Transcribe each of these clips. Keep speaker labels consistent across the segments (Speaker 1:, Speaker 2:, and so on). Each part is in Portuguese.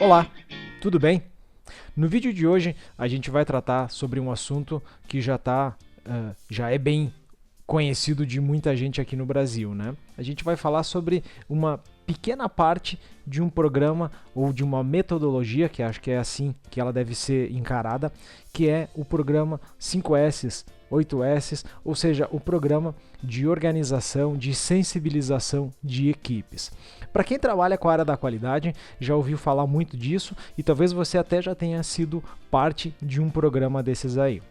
Speaker 1: Olá, tudo bem? No vídeo de hoje a gente vai tratar sobre um assunto que já é bem conhecido de muita gente aqui no Brasil, né? A gente vai falar sobre uma pequena parte de um programa ou de uma metodologia, que acho que é assim que ela deve ser encarada, que é o programa 5S, 8S, ou seja, o programa de organização, de sensibilização de equipes. Para quem trabalha com a área da qualidade, já ouviu falar muito disso e talvez você até já tenha sido parte de um programa desses aí.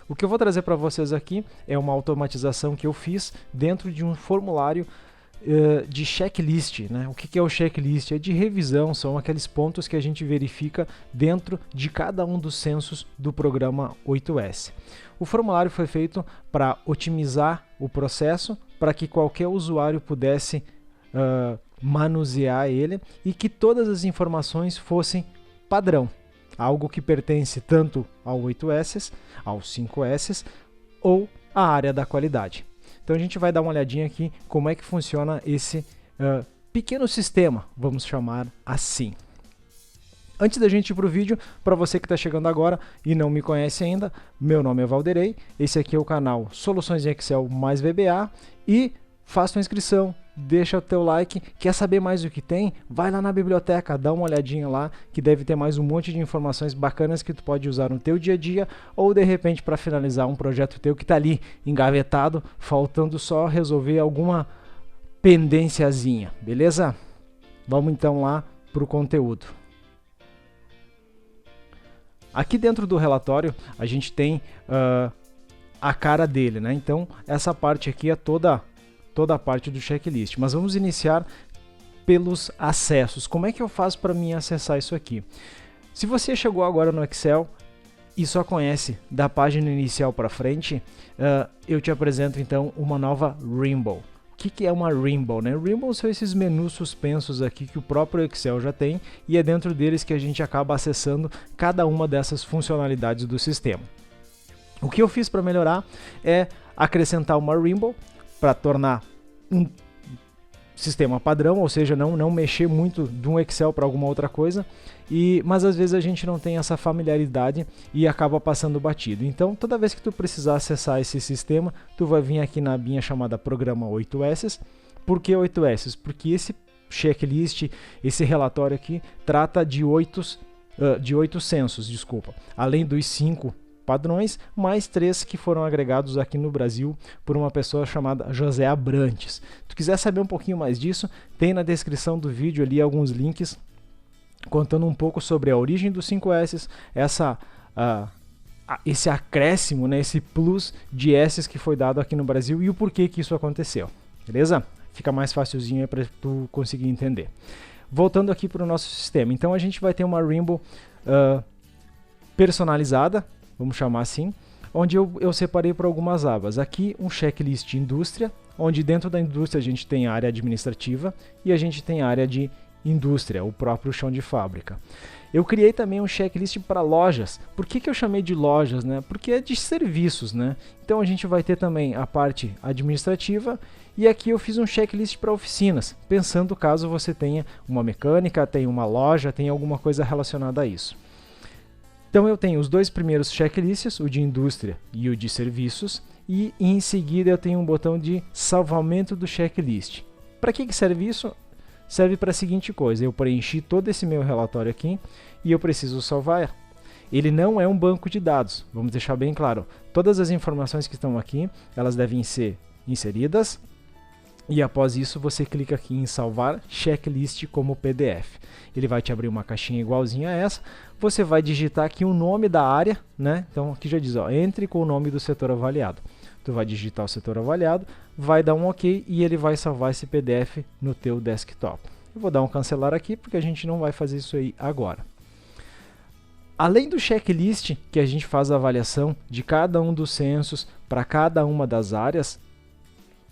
Speaker 1: O que eu vou trazer para vocês aqui é uma automatização que eu fiz dentro de um formulário de checklist, né? O que é o checklist? É de revisão, são aqueles pontos que a gente verifica dentro de cada um dos censos do programa 8S. O formulário foi feito para otimizar o processo, para que qualquer usuário pudesse manusear ele e que todas as informações fossem padrão, algo que pertence tanto ao 8S, ao 5S ou à área da qualidade. Então a gente vai dar uma olhadinha aqui como é que funciona esse pequeno sistema, vamos chamar assim. Antes da gente ir para o vídeo, para você que está chegando agora e não me conhece ainda, meu nome é Valderei, esse aqui é o canal Soluções em Excel mais VBA e faça sua inscrição, deixa o teu like, quer saber mais do que tem? Vai lá na biblioteca, dá uma olhadinha lá, que deve ter mais um monte de informações bacanas que tu pode usar no teu dia a dia ou de repente para finalizar um projeto teu que está ali engavetado, faltando só resolver alguma pendênciazinha, beleza? Vamos então lá para o conteúdo. Aqui dentro do relatório a gente tem a cara dele, né? Então essa parte aqui é toda a parte do checklist, mas vamos iniciar pelos acessos. Como é que eu faço para mim acessar isso aqui? Se você chegou agora no Excel e só conhece da página inicial para frente, eu te apresento então uma nova Rainbow. O que é uma Rainbow, né? Rainbow são esses menus suspensos aqui que o próprio Excel já tem e é dentro deles que a gente acaba acessando cada uma dessas funcionalidades do sistema. O que eu fiz para melhorar é acrescentar uma Rainbow para tornar um sistema padrão, ou seja, não mexer muito de um Excel para alguma outra coisa, mas às vezes a gente não tem essa familiaridade e acaba passando batido. Então, toda vez que tu precisar acessar esse sistema, tu vai vir aqui na abinha chamada Programa 8S. Por que 8S? Porque esse checklist, esse relatório aqui, trata de 8 censos, desculpa, além dos 5 padrões, mais 3 que foram agregados aqui no Brasil por uma pessoa chamada José Abrantes. Se tu quiser saber um pouquinho mais disso, tem na descrição do vídeo ali alguns links contando um pouco sobre a origem dos 5S, esse acréscimo, né, esse plus de S que foi dado aqui no Brasil e o porquê que isso aconteceu, beleza? Fica mais facilzinho para tu conseguir entender. Voltando aqui para o nosso sistema, então a gente vai ter uma Rainbow personalizada, vamos chamar assim, onde eu separei por algumas abas. Aqui um checklist indústria, onde dentro da indústria a gente tem a área administrativa e a gente tem a área de indústria, o próprio chão de fábrica. Eu criei também um checklist para lojas. Por que eu chamei de lojas, né? Porque é de serviços, né? Então a gente vai ter também a parte administrativa e aqui eu fiz um checklist para oficinas, pensando caso você tenha uma mecânica, tenha uma loja, tenha alguma coisa relacionada a isso. Então eu tenho os dois primeiros checklists, o de indústria e o de serviços, e em seguida eu tenho um botão de salvamento do checklist. Para que serve isso? Serve para a seguinte coisa: eu preenchi todo esse meu relatório aqui e eu preciso salvar. Ele não é um banco de dados, vamos deixar bem claro. Todas as informações que estão aqui, elas devem ser inseridas. E após isso você clica aqui em salvar checklist como PDF. Ele vai te abrir uma caixinha igualzinha a essa. Você vai digitar aqui o nome da área, né? Então aqui já diz, ó, entre com o nome do setor avaliado. Tu vai digitar o setor avaliado, vai dar um OK e ele vai salvar esse PDF no teu desktop. Eu vou dar um cancelar aqui porque a gente não vai fazer isso aí agora. Além do checklist, que a gente faz a avaliação de cada um dos censos para cada uma das áreas,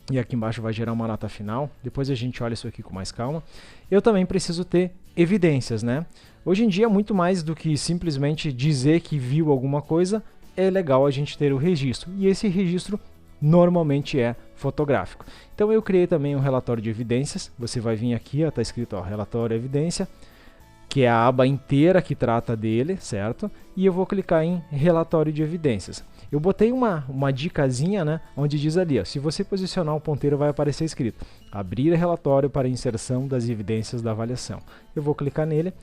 Speaker 1: e aqui embaixo vai gerar uma nota final, depois a gente olha isso aqui com mais calma, eu também preciso ter evidências, né? Hoje em dia, muito mais do que simplesmente dizer que viu alguma coisa, é legal a gente ter o registro, e esse registro normalmente é fotográfico. Então eu criei também um relatório de evidências, você vai vir aqui, está escrito ó, relatório evidência, que é a aba inteira que trata dele, certo? E eu vou clicar em relatório de evidências. Eu botei uma dicasinha, né, onde diz ali, ó, se você posicionar o ponteiro vai aparecer escrito abrir relatório para inserção das evidências da avaliação. Eu vou clicar nele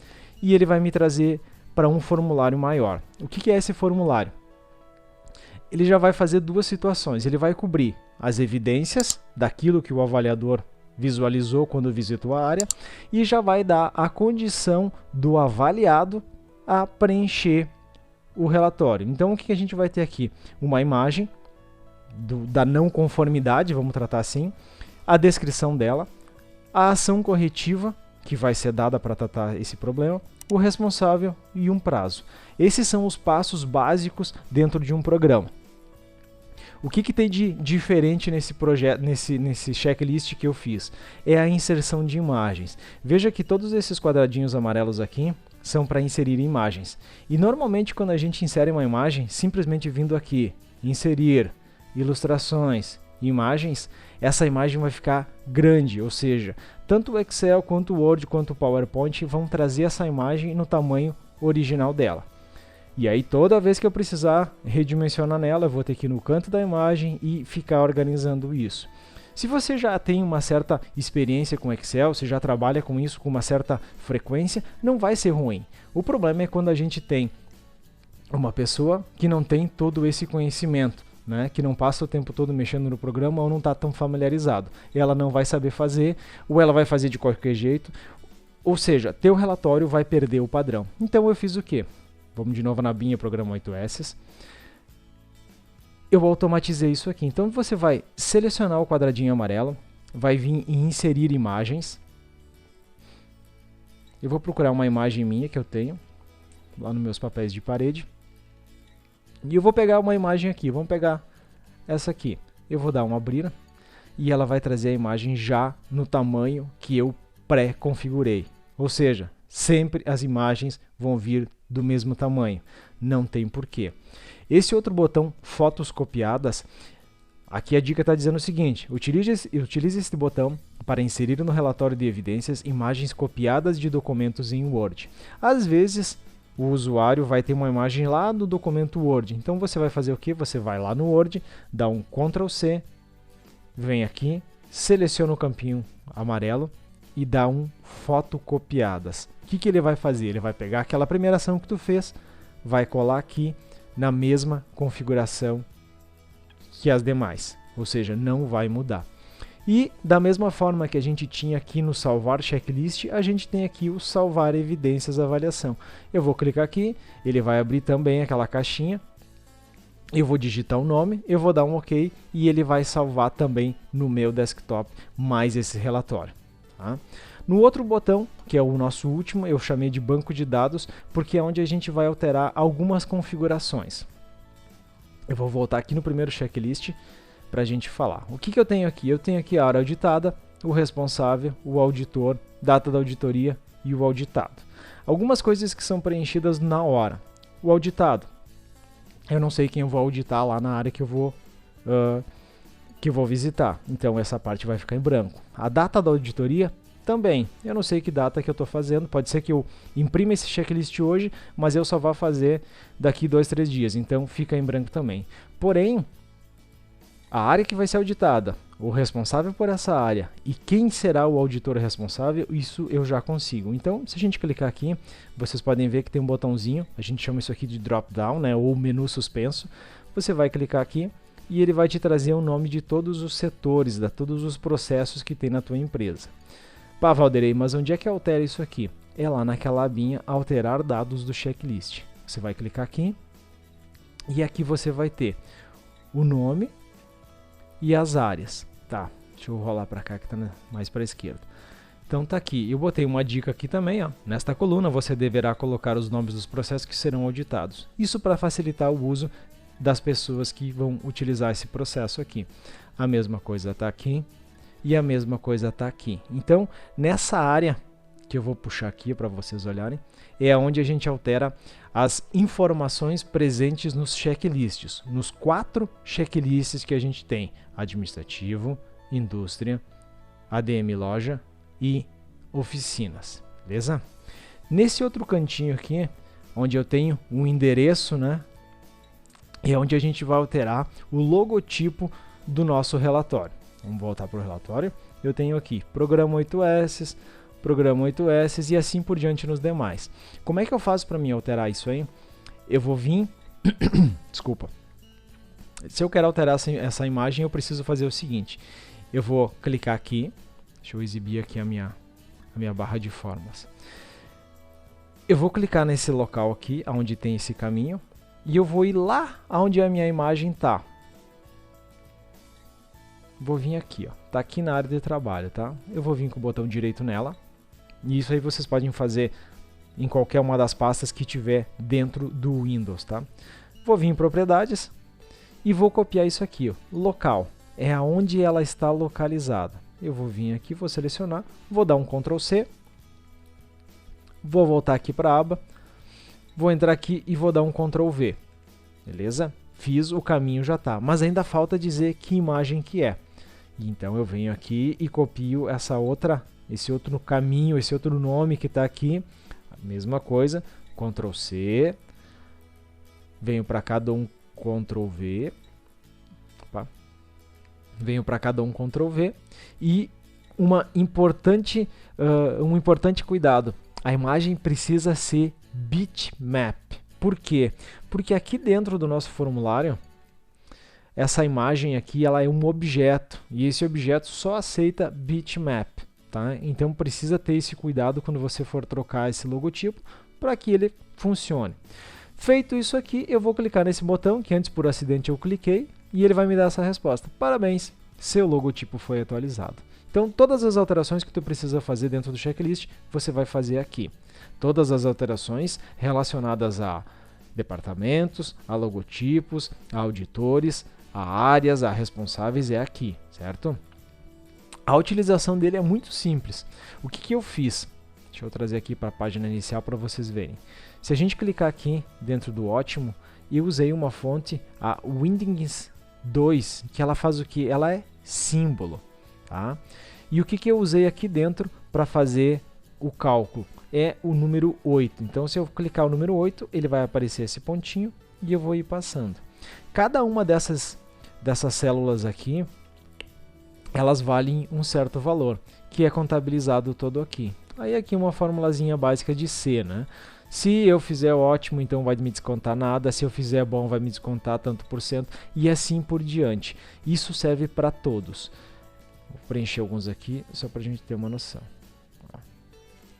Speaker 1: e ele vai me trazer para um formulário maior. O que é esse formulário? Ele já vai fazer duas situações. Ele vai cobrir as evidências daquilo que o avaliador visualizou quando visitou a área e já vai dar a condição do avaliado a preencher o relatório. Então, o que a gente vai ter aqui? Uma imagem da não conformidade, vamos tratar assim, a descrição dela, a ação corretiva que vai ser dada para tratar esse problema, o responsável e um prazo. Esses são os passos básicos dentro de um programa. O que tem de diferente nesse projeto, nesse checklist que eu fiz? É a inserção de imagens. Veja que todos esses quadradinhos amarelos aqui são para inserir imagens. E normalmente quando a gente insere uma imagem, simplesmente vindo aqui, inserir, ilustrações, imagens, essa imagem vai ficar grande, ou seja, tanto o Excel, quanto o Word, quanto o PowerPoint vão trazer essa imagem no tamanho original dela. E aí toda vez que eu precisar redimensionar nela, eu vou ter que ir no canto da imagem e ficar organizando isso. Se você já tem uma certa experiência com Excel, você já trabalha com isso com uma certa frequência, não vai ser ruim. O problema é quando a gente tem uma pessoa que não tem todo esse conhecimento, né, que não passa o tempo todo mexendo no programa ou não está tão familiarizado. Ela não vai saber fazer, ou ela vai fazer de qualquer jeito, ou seja, teu relatório vai perder o padrão. Então eu fiz o quê? Vamos de novo na abinha Programa 8S. Eu automatizei isso aqui. Então você vai selecionar o quadradinho amarelo, vai vir em inserir imagens. Eu vou procurar uma imagem minha que eu tenho, lá nos meus papéis de parede. E eu vou pegar uma imagem aqui, vamos pegar essa aqui. Eu vou dar uma abrir e ela vai trazer a imagem já no tamanho que eu pré-configurei. Ou seja, sempre as imagens vão vir do mesmo tamanho, não tem porquê. Esse outro botão, fotos copiadas, aqui a dica está dizendo o seguinte, utilize esse botão para inserir no relatório de evidências imagens copiadas de documentos em Word. Às vezes, o usuário vai ter uma imagem lá do documento Word, então você vai fazer o que? Você vai lá no Word, dá um Ctrl C, vem aqui, seleciona o campinho amarelo e dá um fotocopiadas. O que ele vai fazer? Ele vai pegar aquela primeira ação que tu fez, vai colar aqui na mesma configuração que as demais, ou seja, não vai mudar. E da mesma forma que a gente tinha aqui no salvar checklist, a gente tem aqui o salvar evidências avaliação. Eu vou clicar aqui, ele vai abrir também aquela caixinha, eu vou digitar o nome, eu vou dar um OK e ele vai salvar também no meu desktop mais esse relatório. Tá? No outro botão, que é o nosso último, eu chamei de banco de dados, porque é onde a gente vai alterar algumas configurações. Eu vou voltar aqui no primeiro checklist para a gente falar. O que eu tenho aqui? Eu tenho aqui a área auditada, o responsável, o auditor, data da auditoria e o auditado. Algumas coisas que são preenchidas na hora. O auditado, eu não sei quem eu vou auditar lá na área que eu vou visitar, então essa parte vai ficar em branco. A data da auditoria também, eu não sei que data que eu estou fazendo, pode ser que eu imprima esse checklist hoje, mas eu só vou fazer daqui 2-3 dias, então fica em branco também. Porém, a área que vai ser auditada, o responsável por essa área e quem será o auditor responsável, isso eu já consigo. Então, se a gente clicar aqui, vocês podem ver que tem um botãozinho, a gente chama isso aqui de drop down, né, ou menu suspenso. Você vai clicar aqui e ele vai te trazer o nome de todos os setores, de todos os processos que tem na tua empresa. Pá, Valderei, mas onde é que altera isso aqui? É lá naquela abinha alterar dados do checklist. Você vai clicar aqui e aqui você vai ter o nome e as áreas. Tá, deixa eu rolar para cá que tá mais para a esquerda. Então tá aqui, eu botei uma dica aqui também, ó. Nesta coluna você deverá colocar os nomes dos processos que serão auditados. Isso para facilitar o uso das pessoas que vão utilizar esse processo aqui. A mesma coisa está aqui e a mesma coisa está aqui. Então, nessa área que eu vou puxar aqui para vocês olharem, é onde a gente altera as informações presentes nos checklists, nos 4 checklists que a gente tem: administrativo, indústria, ADM loja e oficinas, beleza? Nesse outro cantinho aqui, onde eu tenho um endereço, né? É onde a gente vai alterar o logotipo do nosso relatório. Vamos voltar para o relatório. Eu tenho aqui programa 8S, programa 8S e assim por diante nos demais. Como é que eu faço para mim alterar isso aí? Eu vou vir... Desculpa. Se eu quero alterar essa imagem, eu preciso fazer o seguinte. Eu vou clicar aqui. Deixa eu exibir aqui a minha barra de formas. Eu vou clicar nesse local aqui, onde tem esse caminho. E eu vou ir lá onde a minha imagem está. Vou vir aqui, ó. Tá aqui na área de trabalho, tá? Eu vou vir com o botão direito nela. E isso aí vocês podem fazer em qualquer uma das pastas que tiver dentro do Windows, tá? Vou vir em propriedades e vou copiar isso aqui, ó. Local é aonde ela está localizada. Eu vou vir aqui, vou selecionar, vou dar um Ctrl C. Vou voltar aqui para a aba. Vou entrar aqui e vou dar um Ctrl V. Beleza? Fiz, o caminho já está. Mas ainda falta dizer que imagem que é. Então eu venho aqui e copio esse outro caminho, esse outro nome que está aqui. A mesma coisa. Ctrl C. Venho para cada um Ctrl V. Opa. Venho para cada um Ctrl V. E um importante cuidado. A imagem precisa ser bitmap. Por quê? Porque aqui dentro do nosso formulário, essa imagem aqui ela é um objeto. E esse objeto só aceita bitmap. Tá? Então precisa ter esse cuidado quando você for trocar esse logotipo para que ele funcione. Feito isso aqui, eu vou clicar nesse botão que antes por acidente eu cliquei e ele vai me dar essa resposta. Parabéns, seu logotipo foi atualizado. Então todas as alterações que tu precisa fazer dentro do checklist, você vai fazer aqui. Todas as alterações relacionadas a departamentos, a logotipos, a auditores, a áreas, a responsáveis é aqui, certo? A utilização dele é muito simples. O que eu fiz? Deixa eu trazer aqui para a página inicial para vocês verem. Se a gente clicar aqui dentro do Ótimo, eu usei uma fonte, a Windings 2, que ela faz o que? Ela é símbolo. Tá? E o que eu usei aqui dentro para fazer o cálculo? É o número 8. Então, se eu clicar o número 8, ele vai aparecer esse pontinho e eu vou ir passando. Cada uma dessas células aqui, elas valem um certo valor, que é contabilizado todo aqui. Aí aqui uma formulazinha básica de C, né? Se eu fizer ótimo, então vai me descontar nada. Se eu fizer bom, vai me descontar tanto por cento. E assim por diante. Isso serve para todos. Vou preencher alguns aqui, só para a gente ter uma noção.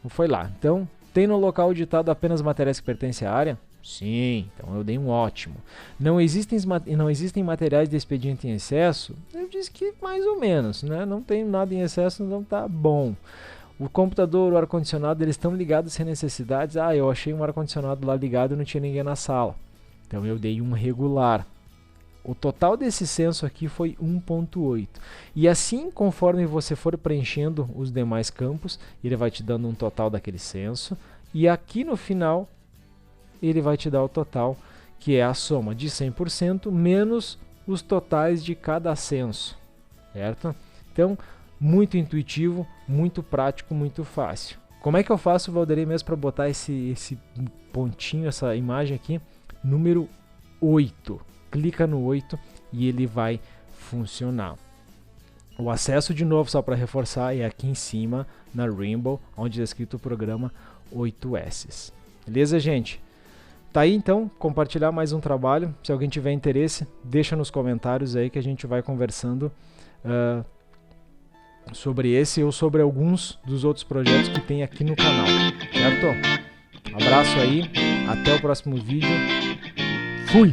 Speaker 1: Foi lá. Então, tem no local editado apenas matérias que pertencem à área? Sim, então eu dei um ótimo. Não existem materiais de expediente em excesso? Eu disse que mais ou menos, né? Não tem nada em excesso, então tá bom. O computador, o ar-condicionado, eles estão ligados sem necessidades. Ah, eu achei um ar-condicionado lá ligado e não tinha ninguém na sala. Então eu dei um regular. O total desse censo aqui foi 1.8. E assim, conforme você for preenchendo os demais campos, ele vai te dando um total daquele censo. E aqui no final, ele vai te dar o total, que é a soma de 100% menos os totais de cada censo. Certo? Então, muito intuitivo, muito prático, muito fácil. Como é que eu faço, Valderei, mesmo para botar esse pontinho, essa imagem aqui? Número 8. Clica no 8 e ele vai funcionar. O acesso, de novo, só para reforçar, é aqui em cima, na Rainbow, onde está escrito o programa 8S. Beleza, gente? Tá aí, então, compartilhar mais um trabalho. Se alguém tiver interesse, deixa nos comentários aí que a gente vai conversando sobre esse ou sobre alguns dos outros projetos que tem aqui no canal. Certo? Um abraço aí, até o próximo vídeo. Fui!